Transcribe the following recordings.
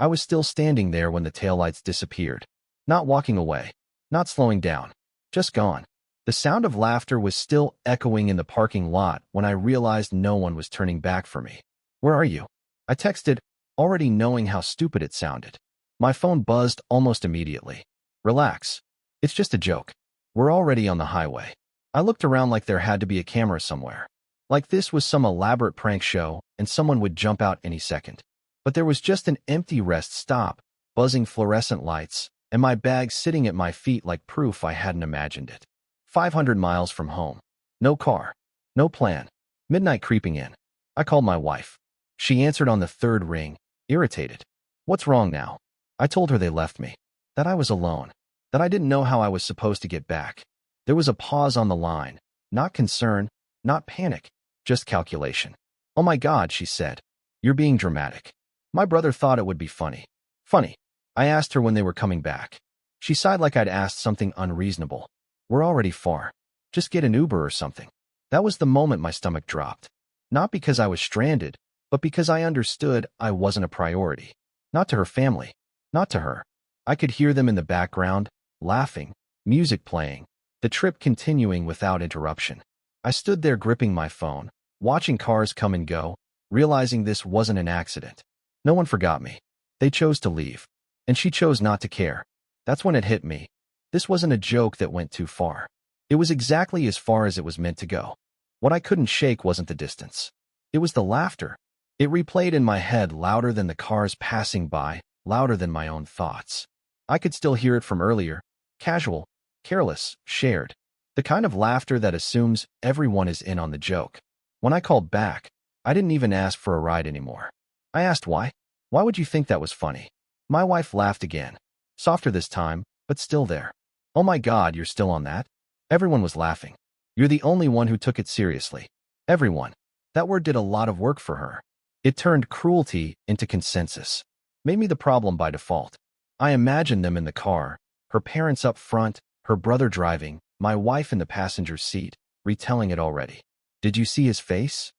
I was still standing there when the taillights disappeared. Not walking away. Not slowing down. Just gone. The sound of laughter was still echoing in the parking lot when I realized no one was turning back for me. "Where are you?" I texted, already knowing how stupid it sounded. My phone buzzed almost immediately. "Relax. It's just a joke. We're already on the highway." I looked around like there had to be a camera somewhere. Like this was some elaborate prank show and someone would jump out any second. But there was just an empty rest stop, buzzing fluorescent lights, and my bag sitting at my feet like proof I hadn't imagined it. 500 miles from home. No car. No plan. Midnight creeping in. I called my wife. She answered on the third ring, irritated. "What's wrong now?" I told her they left me. That I was alone. That I didn't know how I was supposed to get back. There was a pause on the line. Not concern, not panic, just calculation. "Oh my God," she said. "You're being dramatic." My brother thought it would be funny. Funny. I asked her when they were coming back. She sighed like I'd asked something unreasonable. "We're already far. Just get an Uber or something." That was the moment my stomach dropped. Not because I was stranded, but because I understood I wasn't a priority. Not to her family. Not to her. I could hear them in the background, laughing, music playing, the trip continuing without interruption. I stood there gripping my phone, watching cars come and go, realizing this wasn't an accident. No one forgot me. They chose to leave. And she chose not to care. That's when it hit me. This wasn't a joke that went too far. It was exactly as far as it was meant to go. What I couldn't shake wasn't the distance. It was the laughter. It replayed in my head louder than the cars passing by, louder than my own thoughts. I could still hear it from earlier. Casual, careless, shared. The kind of laughter that assumes everyone is in on the joke. When I called back, I didn't even ask for a ride anymore. I asked why. "Why would you think that was funny?" My wife laughed again. Softer this time, but still there. "Oh my God, you're still on that?" Everyone was laughing. "You're the only one who took it seriously." Everyone. That word did a lot of work for her. It turned cruelty into consensus. Made me the problem by default. I imagined them in the car, her parents up front, her brother driving, my wife in the passenger seat, retelling it already. "Did you see his face?"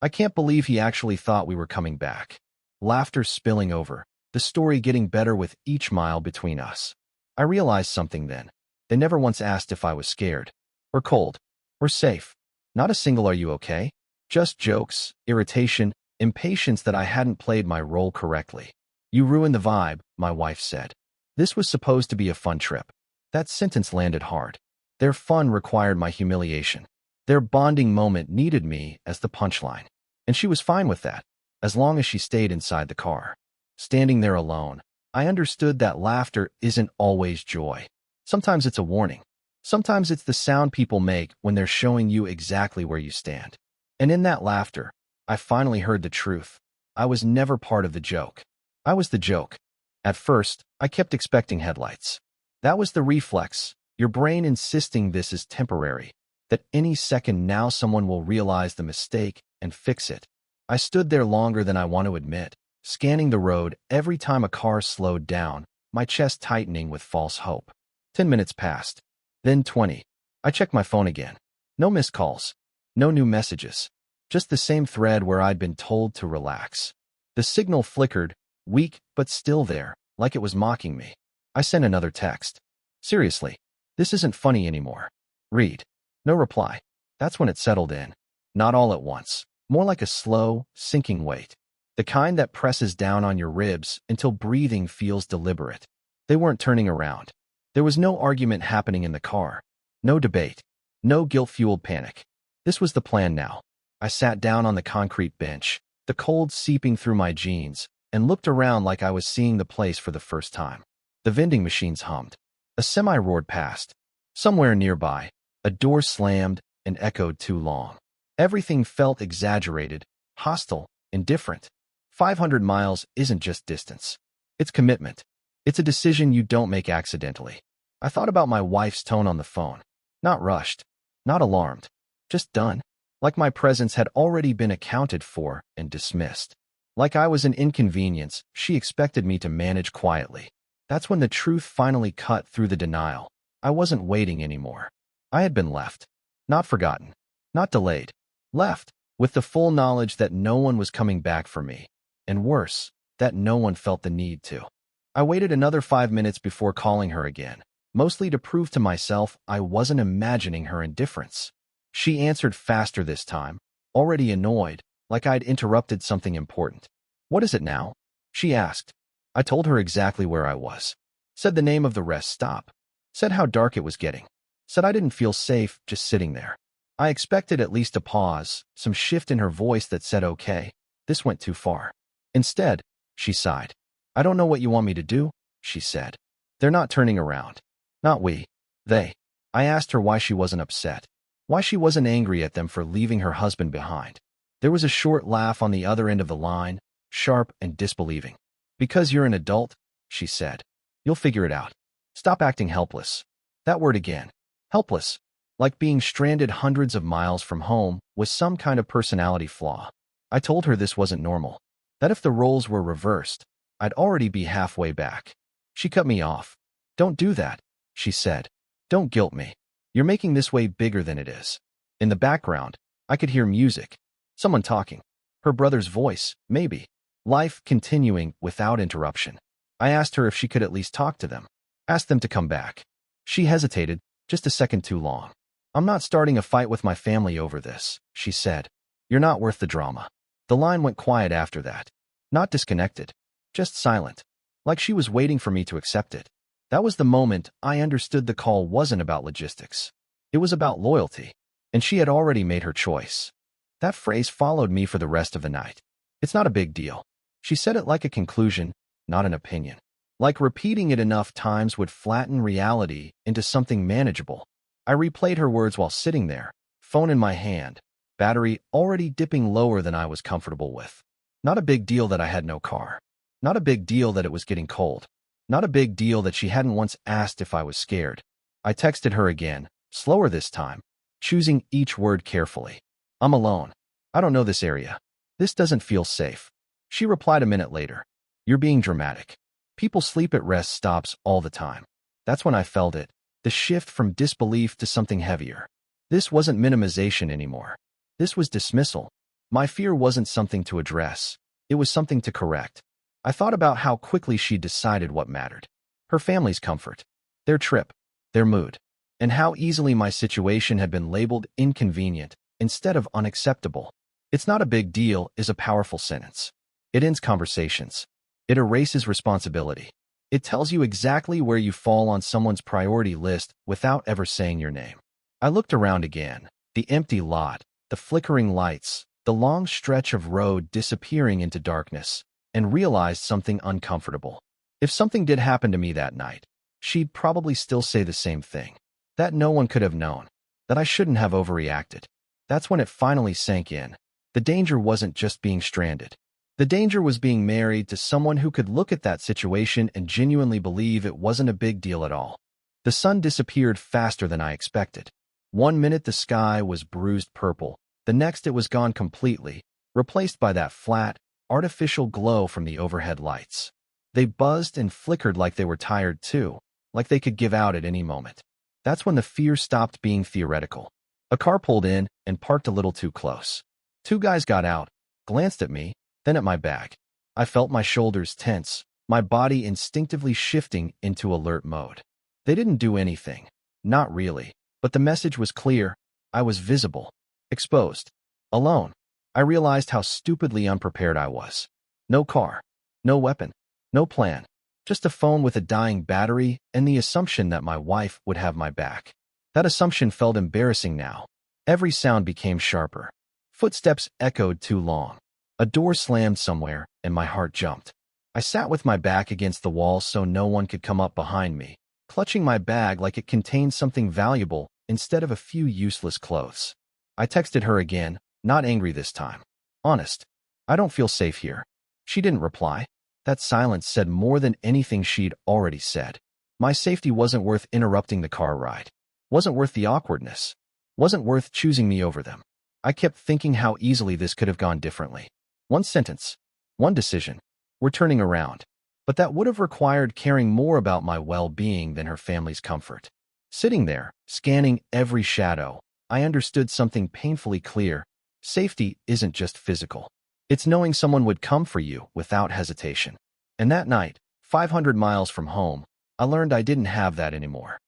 I can't believe he actually thought we were coming back. Laughter spilling over, the story getting better with each mile between us. I realized something then. They never once asked if I was scared, or cold, or safe. Not a single "Are you okay?" Just jokes, irritation, impatience that I hadn't played my role correctly. "You ruined the vibe," my wife said. This was supposed to be a fun trip. That sentence landed hard. Their fun required my humiliation. Their bonding moment needed me as the punchline. And she was fine with that, as long as she stayed inside the car. Standing there alone, I understood that laughter isn't always joy. Sometimes it's a warning. Sometimes it's the sound people make when they're showing you exactly where you stand. And in that laughter, I finally heard the truth. I was never part of the joke. I was the joke. At first, I kept expecting headlights. That was the reflex, your brain insisting this is temporary, that any second now someone will realize the mistake and fix it. I stood there longer than I want to admit, scanning the road every time a car slowed down, my chest tightening with false hope. 10 minutes passed. Then 20. I checked my phone again. No missed calls. No new messages. Just the same thread where I'd been told to relax. The signal flickered, weak but still there, like it was mocking me. I sent another text. "Seriously, this isn't funny anymore. Read." No reply. That's when it settled in. Not all at once. More like a slow, sinking weight. The kind that presses down on your ribs until breathing feels deliberate. They weren't turning around. There was no argument happening in the car. No debate. No guilt-fueled panic. This was the plan now. I sat down on the concrete bench, the cold seeping through my jeans, and looked around like I was seeing the place for the first time. The vending machines hummed. A semi roared past. Somewhere nearby, a door slammed and echoed too long. Everything felt exaggerated, hostile, indifferent. 500 miles isn't just distance. It's commitment. It's a decision you don't make accidentally. I thought about my wife's tone on the phone. Not rushed. Not alarmed. Just done. Like my presence had already been accounted for and dismissed. Like I was an inconvenience she expected me to manage quietly. That's when the truth finally cut through the denial. I wasn't waiting anymore. I had been left. Not forgotten. Not delayed. Left, with the full knowledge that no one was coming back for me. And worse, that no one felt the need to. I waited another 5 minutes before calling her again, mostly to prove to myself I wasn't imagining her indifference. She answered faster this time, already annoyed, like I'd interrupted something important. "What is it now?" she asked. I told her exactly where I was. Said the name of the rest stop. Said how dark it was getting. Said I didn't feel safe just sitting there. I expected at least a pause, some shift in her voice that said, "Okay, this went too far." Instead, she sighed. "I don't know what you want me to do," she said. "They're not turning around. Not we. They." I asked her why she wasn't upset. Why she wasn't angry at them for leaving her husband behind. There was a short laugh on the other end of the line, sharp and disbelieving. "Because you're an adult," she said. "You'll figure it out. Stop acting helpless." That word again. Helpless. Like being stranded hundreds of miles from home was some kind of personality flaw. I told her this wasn't normal. That if the roles were reversed, I'd already be halfway back. She cut me off. "Don't do that," she said. "Don't guilt me. You're making this way bigger than it is." In the background, I could hear music. Someone talking. Her brother's voice, maybe. Life continuing without interruption. I asked her if she could at least talk to them. Ask them to come back. She hesitated, just a second too long. "I'm not starting a fight with my family over this," she said. "You're not worth the drama." The line went quiet after that. Not disconnected. Just silent. Like she was waiting for me to accept it. That was the moment I understood the call wasn't about logistics. It was about loyalty. And she had already made her choice. That phrase followed me for the rest of the night. "It's not a big deal." She said it like a conclusion, not an opinion. Like repeating it enough times would flatten reality into something manageable. I replayed her words while sitting there, phone in my hand, battery already dipping lower than I was comfortable with. Not a big deal that I had no car. Not a big deal that it was getting cold. Not a big deal that she hadn't once asked if I was scared. I texted her again, slower this time, choosing each word carefully. "I'm alone. I don't know this area. This doesn't feel safe." She replied a minute later. "You're being dramatic. People sleep at rest stops all the time." That's when I felt it, the shift from disbelief to something heavier. This wasn't minimization anymore. This was dismissal. My fear wasn't something to address. It was something to correct. I thought about how quickly she decided what mattered. Her family's comfort, their trip, their mood, and how easily my situation had been labeled inconvenient instead of unacceptable. "It's not a big deal" is a powerful sentence. It ends conversations. It erases responsibility. It tells you exactly where you fall on someone's priority list without ever saying your name. I looked around again. The empty lot, the flickering lights, the long stretch of road disappearing into darkness, and realized something uncomfortable. If something did happen to me that night, she'd probably still say the same thing. That no one could have known. That I shouldn't have overreacted. That's when it finally sank in. The danger wasn't just being stranded. The danger was being married to someone who could look at that situation and genuinely believe it wasn't a big deal at all. The sun disappeared faster than I expected. 1 minute the sky was bruised purple. The next it was gone completely, replaced by that flat, artificial glow from the overhead lights. They buzzed and flickered like they were tired too, like they could give out at any moment. That's when the fear stopped being theoretical. A car pulled in and parked a little too close. Two guys got out, glanced at me, then at my bag. I felt my shoulders tense, my body instinctively shifting into alert mode. They didn't do anything. Not really. But the message was clear. I was visible. Exposed. Alone. I realized how stupidly unprepared I was. No car. No weapon. No plan. Just a phone with a dying battery and the assumption that my wife would have my back. That assumption felt embarrassing now. Every sound became sharper. Footsteps echoed too long. A door slammed somewhere, and my heart jumped. I sat with my back against the wall so no one could come up behind me, clutching my bag like it contained something valuable instead of a few useless clothes. I texted her again, not angry this time. Honest. "I don't feel safe here." She didn't reply. That silence said more than anything she'd already said. My safety wasn't worth interrupting the car ride. Wasn't worth the awkwardness. Wasn't worth choosing me over them. I kept thinking how easily this could have gone differently. One sentence. One decision. We're turning around. But that would have required caring more about my well-being than her family's comfort. Sitting there, scanning every shadow, I understood something painfully clear. Safety isn't just physical. It's knowing someone would come for you without hesitation. And that night, 500 miles from home, I learned I didn't have that anymore.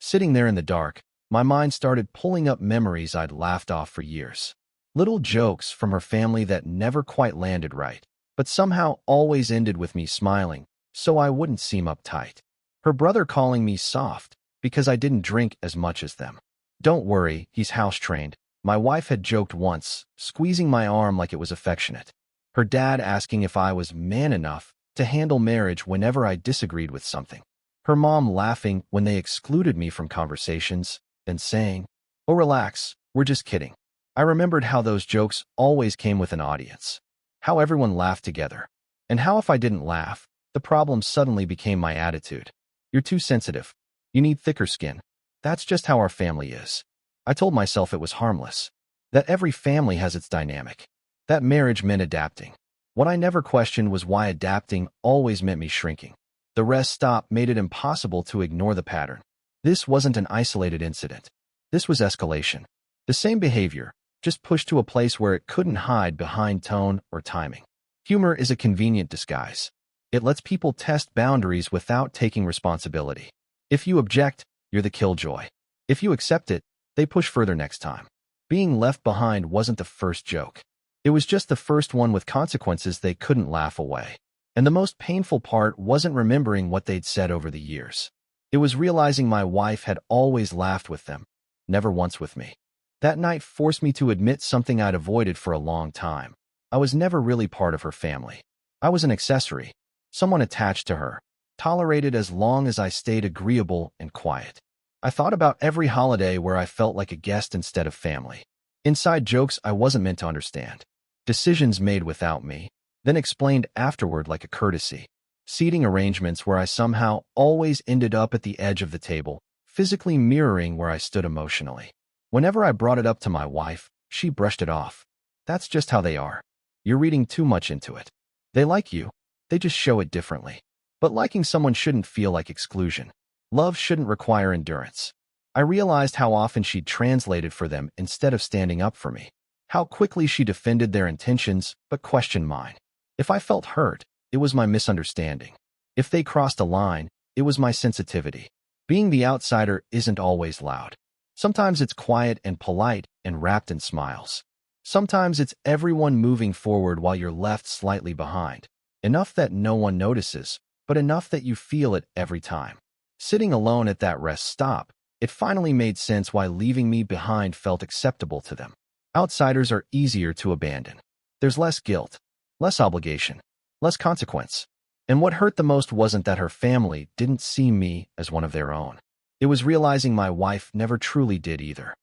Sitting there in the dark, my mind started pulling up memories I'd laughed off for years. Little jokes from her family that never quite landed right, but somehow always ended with me smiling, so I wouldn't seem uptight. Her brother calling me soft because I didn't drink as much as them. Don't worry, he's house-trained. My wife had joked once, squeezing my arm like it was affectionate. Her dad asking if I was man enough to handle marriage whenever I disagreed with something. Her mom laughing when they excluded me from conversations and saying, "Oh, relax, we're just kidding." I remembered how those jokes always came with an audience, how everyone laughed together, and how if I didn't laugh, the problem suddenly became my attitude. "You're too sensitive. You need thicker skin." That's just how our family is. I told myself it was harmless, that every family has its dynamic, that marriage meant adapting. What I never questioned was why adapting always meant me shrinking. The rest stop made it impossible to ignore the pattern. This wasn't an isolated incident. This was escalation. The same behavior, just pushed to a place where it couldn't hide behind tone or timing. Humor is a convenient disguise. It lets people test boundaries without taking responsibility. If you object, you're the killjoy. If you accept it, they push further next time. Being left behind wasn't the first joke. It was just the first one with consequences they couldn't laugh away. And the most painful part wasn't remembering what they'd said over the years. It was realizing my wife had always laughed with them, never once with me. That night forced me to admit something I'd avoided for a long time. I was never really part of her family. I was an accessory, someone attached to her, tolerated as long as I stayed agreeable and quiet. I thought about every holiday where I felt like a guest instead of family. Inside jokes I wasn't meant to understand. Decisions made without me, then explained afterward like a courtesy. Seating arrangements where I somehow always ended up at the edge of the table, physically mirroring where I stood emotionally. Whenever I brought it up to my wife, she brushed it off. "That's just how they are. You're reading too much into it. They like you. They just show it differently." But liking someone shouldn't feel like exclusion. Love shouldn't require endurance. I realized how often she'd translated for them instead of standing up for me. How quickly she defended their intentions but questioned mine. If I felt hurt, it was my misunderstanding. If they crossed a line, it was my sensitivity. Being the outsider isn't always loud. Sometimes it's quiet and polite and wrapped in smiles. Sometimes it's everyone moving forward while you're left slightly behind. Enough that no one notices, but enough that you feel it every time. Sitting alone at that rest stop, it finally made sense why leaving me behind felt acceptable to them. Outsiders are easier to abandon. There's less guilt, less obligation, less consequence. And what hurt the most wasn't that her family didn't see me as one of their own. It was realizing my wife never truly did either.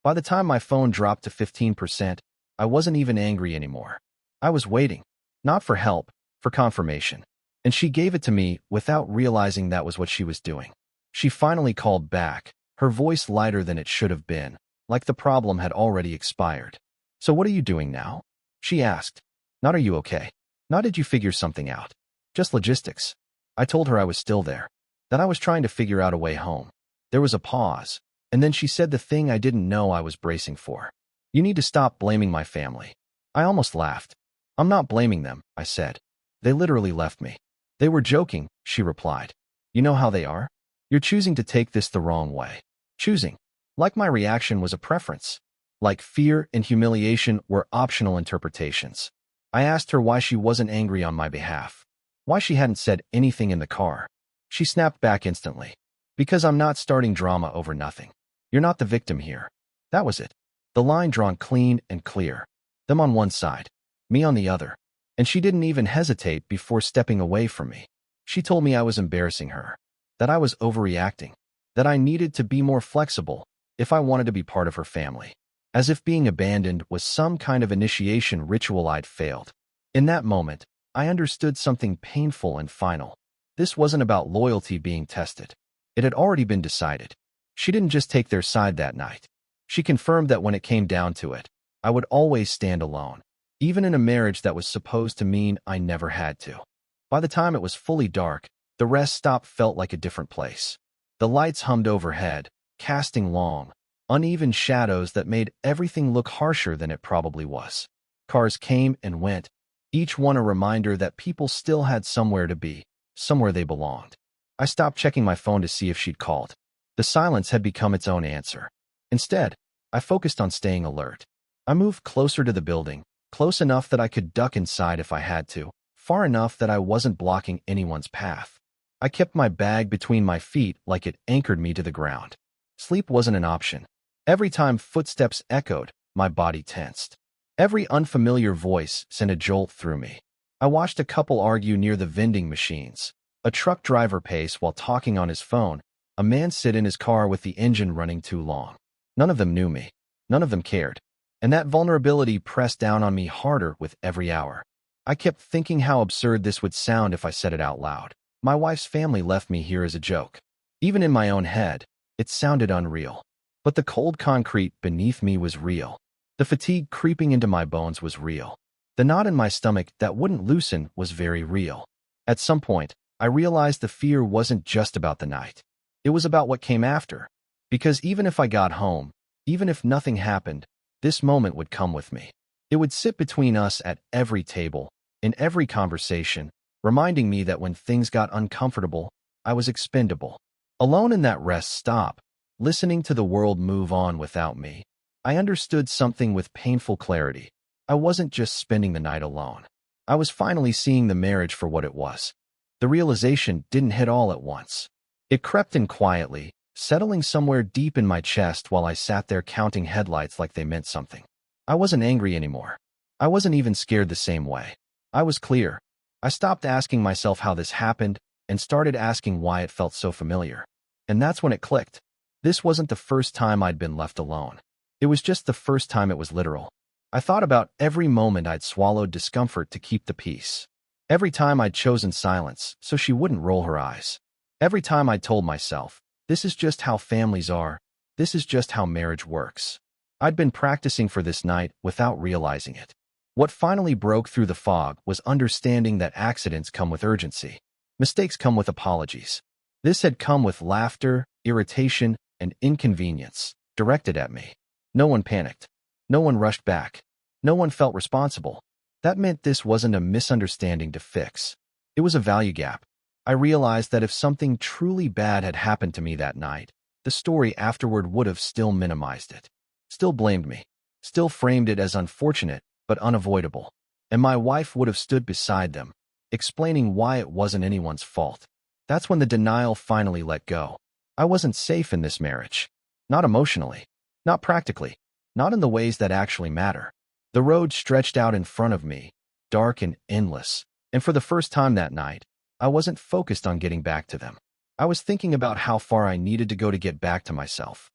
By the time my phone dropped to 15%, I wasn't even angry anymore. I was waiting, not for help, for confirmation. And she gave it to me without realizing that was what she was doing. She finally called back, her voice lighter than it should have been, like the problem had already expired. "So what are you doing now?" she asked. "Not are you okay? Not did you figure something out? Just logistics." I told her I was still there, that I was trying to figure out a way home. There was a pause, and then she said the thing I didn't know I was bracing for. "You need to stop blaming my family." I almost laughed. "I'm not blaming them," I said. "They literally left me." "They were joking," she replied. "You know how they are? You're choosing to take this the wrong way." Choosing. Like my reaction was a preference. Like fear and humiliation were optional interpretations. I asked her why she wasn't angry on my behalf. Why she hadn't said anything in the car. She snapped back instantly. "Because I'm not starting drama over nothing. You're not the victim here." That was it. The line drawn clean and clear. Them on one side, me on the other. And she didn't even hesitate before stepping away from me. She told me I was embarrassing her, that I was overreacting, that I needed to be more flexible if I wanted to be part of her family, as if being abandoned was some kind of initiation ritual I'd failed. In that moment, I understood something painful and final. This wasn't about loyalty being tested. It had already been decided. She didn't just take their side that night. She confirmed that when it came down to it, I would always stand alone, even in a marriage that was supposed to mean I never had to. By the time it was fully dark, the rest stop felt like a different place. The lights hummed overhead, casting long, uneven shadows that made everything look harsher than it probably was. Cars came and went, each one a reminder that people still had somewhere to be, somewhere they belonged. I stopped checking my phone to see if she'd called. The silence had become its own answer. Instead, I focused on staying alert. I moved closer to the building, close enough that I could duck inside if I had to, far enough that I wasn't blocking anyone's path. I kept my bag between my feet like it anchored me to the ground. Sleep wasn't an option. Every time footsteps echoed, my body tensed. Every unfamiliar voice sent a jolt through me. I watched a couple argue near the vending machines, a truck driver pace while talking on his phone, a man sit in his car with the engine running too long. None of them knew me. None of them cared. And that vulnerability pressed down on me harder with every hour. I kept thinking how absurd this would sound if I said it out loud. My wife's family left me here as a joke. Even in my own head, it sounded unreal. But the cold concrete beneath me was real. The fatigue creeping into my bones was real. The knot in my stomach that wouldn't loosen was very real. At some point, I realized the fear wasn't just about the night. It was about what came after. Because even if I got home, even if nothing happened, this moment would come with me. It would sit between us at every table, in every conversation, reminding me that when things got uncomfortable, I was expendable. Alone in that rest stop, listening to the world move on without me, I understood something with painful clarity. I wasn't just spending the night alone. I was finally seeing the marriage for what it was. The realization didn't hit all at once. It crept in quietly, settling somewhere deep in my chest while I sat there counting headlights like they meant something. I wasn't angry anymore. I wasn't even scared the same way. I was clear. I stopped asking myself how this happened and started asking why it felt so familiar. And that's when it clicked. This wasn't the first time I'd been left alone. It was just the first time it was literal. I thought about every moment I'd swallowed discomfort to keep the peace. Every time I'd chosen silence so she wouldn't roll her eyes. Every time I'd told myself, this is just how families are. This is just how marriage works. I'd been practicing for this night without realizing it. What finally broke through the fog was understanding that accidents come with urgency. Mistakes come with apologies. This had come with laughter, irritation, and inconvenience, directed at me. No one panicked. No one rushed back. No one felt responsible. That meant this wasn't a misunderstanding to fix. It was a value gap. I realized that if something truly bad had happened to me that night, the story afterward would have still minimized it, still blamed me, still framed it as unfortunate but unavoidable. And my wife would have stood beside them, explaining why it wasn't anyone's fault. That's when the denial finally let go. I wasn't safe in this marriage. Not emotionally. Not practically. Not in the ways that actually matter. The road stretched out in front of me, dark and endless. And for the first time that night, I wasn't focused on getting back to them. I was thinking about how far I needed to go to get back to myself.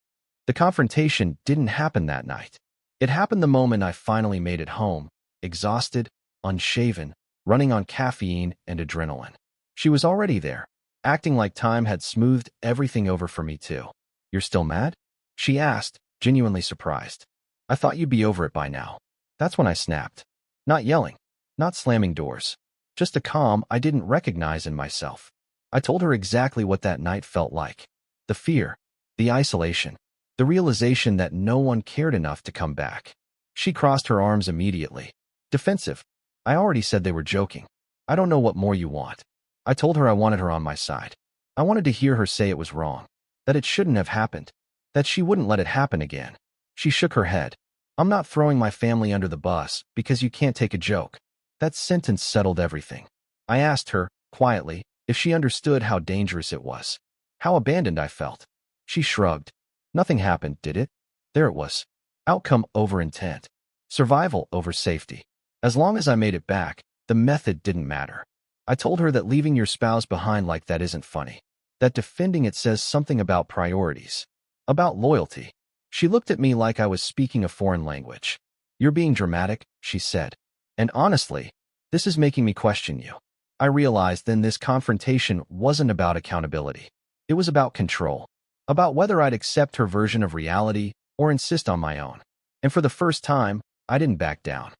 The confrontation didn't happen that night. It happened the moment I finally made it home, exhausted, unshaven, running on caffeine and adrenaline. She was already there, acting like time had smoothed everything over for me too. "You're still mad?" she asked, genuinely surprised. "I thought you'd be over it by now." That's when I snapped. Not yelling, not slamming doors, just a calm I didn't recognize in myself. I told her exactly what that night felt like. The fear, the isolation, the realization that no one cared enough to come back. She crossed her arms immediately. Defensive. "I already said they were joking. I don't know what more you want." I told her I wanted her on my side. I wanted to hear her say it was wrong, that it shouldn't have happened, that she wouldn't let it happen again. She shook her head. "I'm not throwing my family under the bus because you can't take a joke." That sentence settled everything. I asked her, quietly, if she understood how dangerous it was, how abandoned I felt. She shrugged. Nothing happened, did it? There it was. Outcome over intent. Survival over safety. As long as I made it back, the method didn't matter. I told her that leaving your spouse behind like that isn't funny. That defending it says something about priorities. About loyalty. She looked at me like I was speaking a foreign language. "You're being dramatic," she said. "And honestly, this is making me question you." I realized then this confrontation wasn't about accountability. It was about control. About whether I'd accept her version of reality or insist on my own. And for the first time, I didn't back down.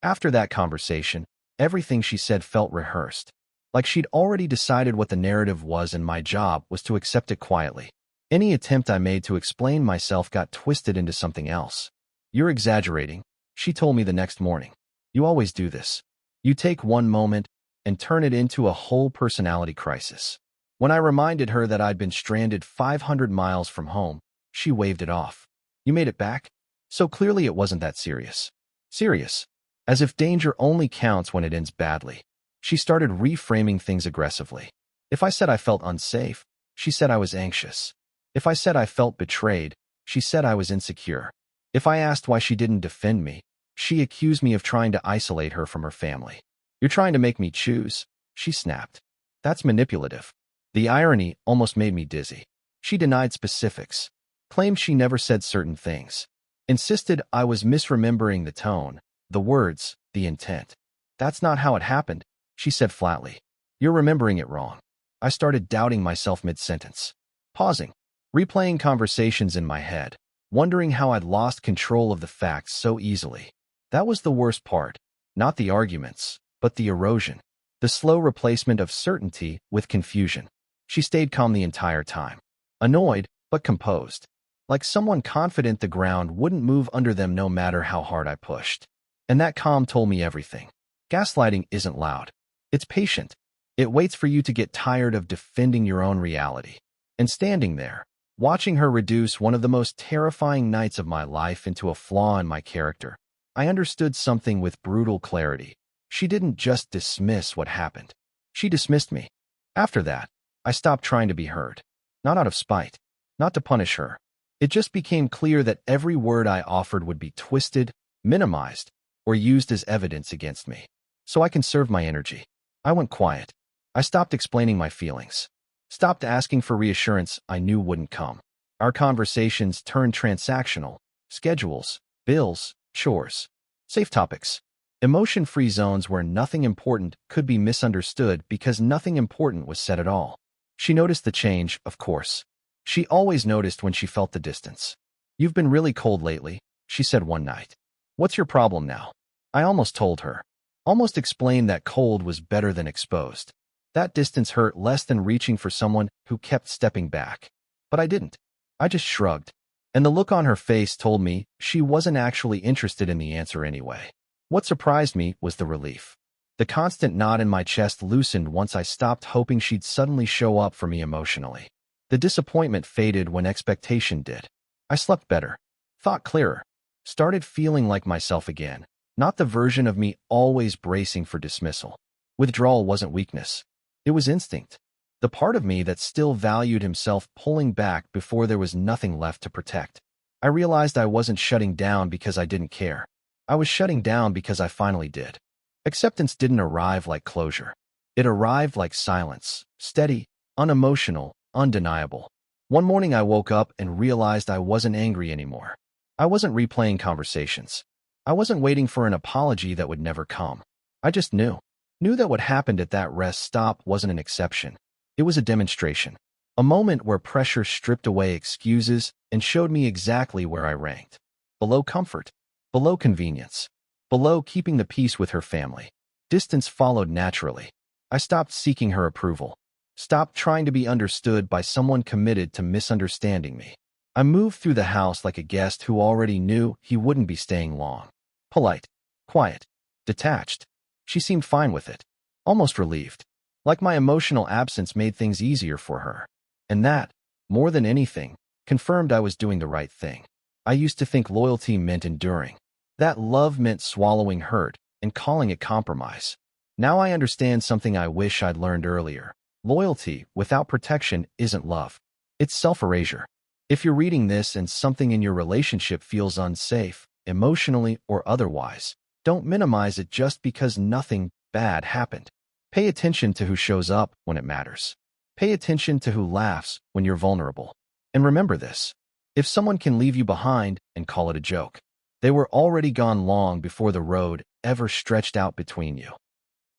After that conversation, everything she said felt rehearsed. Like she'd already decided what the narrative was and my job was to accept it quietly. Any attempt I made to explain myself got twisted into something else. "You're exaggerating," she told me the next morning. "You always do this." You take one moment and turn it into a whole personality crisis. When I reminded her that I'd been stranded 500 miles from home, she waved it off. You made it back? So clearly it wasn't that serious. Serious. As if danger only counts when it ends badly. She started reframing things aggressively. If I said I felt unsafe, she said I was anxious. If I said I felt betrayed, she said I was insecure. If I asked why she didn't defend me, she accused me of trying to isolate her from her family. You're trying to make me choose, she snapped. That's manipulative. The irony almost made me dizzy. She denied specifics, claimed she never said certain things, insisted I was misremembering the tone, the words, the intent. That's not how it happened, she said flatly. You're remembering it wrong. I started doubting myself mid-sentence, pausing, replaying conversations in my head, wondering how I'd lost control of the facts so easily. That was the worst part, not the arguments, but the erosion, the slow replacement of certainty with confusion. She stayed calm the entire time, annoyed but composed, like someone confident the ground wouldn't move under them no matter how hard I pushed. And that calm told me everything. Gaslighting isn't loud. It's patient. It waits for you to get tired of defending your own reality. And standing there, watching her reduce one of the most terrifying nights of my life into a flaw in my character, I understood something with brutal clarity. She didn't just dismiss what happened. She dismissed me. After that, I stopped trying to be heard. Not out of spite, not to punish her. It just became clear that every word I offered would be twisted, minimized, or used as evidence against me. So I conserved my energy. I went quiet. I stopped explaining my feelings. Stopped asking for reassurance I knew wouldn't come. Our conversations turned transactional. Schedules, bills, chores. Safe topics. Emotion-free zones where nothing important could be misunderstood because nothing important was said at all. She noticed the change, of course. She always noticed when she felt the distance. You've been really cold lately, she said one night. What's your problem now? I almost told her. Almost explained that cold was better than exposed. That distance hurt less than reaching for someone who kept stepping back. But I didn't. I just shrugged. And the look on her face told me she wasn't actually interested in the answer anyway. What surprised me was the relief. The constant knot in my chest loosened once I stopped hoping she'd suddenly show up for me emotionally. The disappointment faded when expectation did. I slept better, thought clearer, started feeling like myself again, not the version of me always bracing for dismissal. Withdrawal wasn't weakness. It was instinct. The part of me that still valued himself pulling back before there was nothing left to protect. I realized I wasn't shutting down because I didn't care. I was shutting down because I finally did. Acceptance didn't arrive like closure. It arrived like silence, steady, unemotional, undeniable. One morning I woke up and realized I wasn't angry anymore. I wasn't replaying conversations. I wasn't waiting for an apology that would never come. I just knew that what happened at that rest stop wasn't an exception. It was a demonstration. A moment where pressure stripped away excuses and showed me exactly where I ranked. Below comfort, below convenience, below keeping the peace with her family. Distance followed naturally. I stopped seeking her approval. Stopped trying to be understood by someone committed to misunderstanding me. I moved through the house like a guest who already knew he wouldn't be staying long. Polite, quiet, detached. She seemed fine with it, almost relieved. Like my emotional absence made things easier for her. And that, more than anything, confirmed I was doing the right thing. I used to think loyalty meant enduring. That love meant swallowing hurt and calling it compromise. Now I understand something I wish I'd learned earlier. Loyalty without protection isn't love. It's self-erasure. If you're reading this and something in your relationship feels unsafe, emotionally or otherwise, don't minimize it just because nothing bad happened. Pay attention to who shows up when it matters. Pay attention to who laughs when you're vulnerable. And remember this. If someone can leave you behind and call it a joke, they were already gone long before the road ever stretched out between you.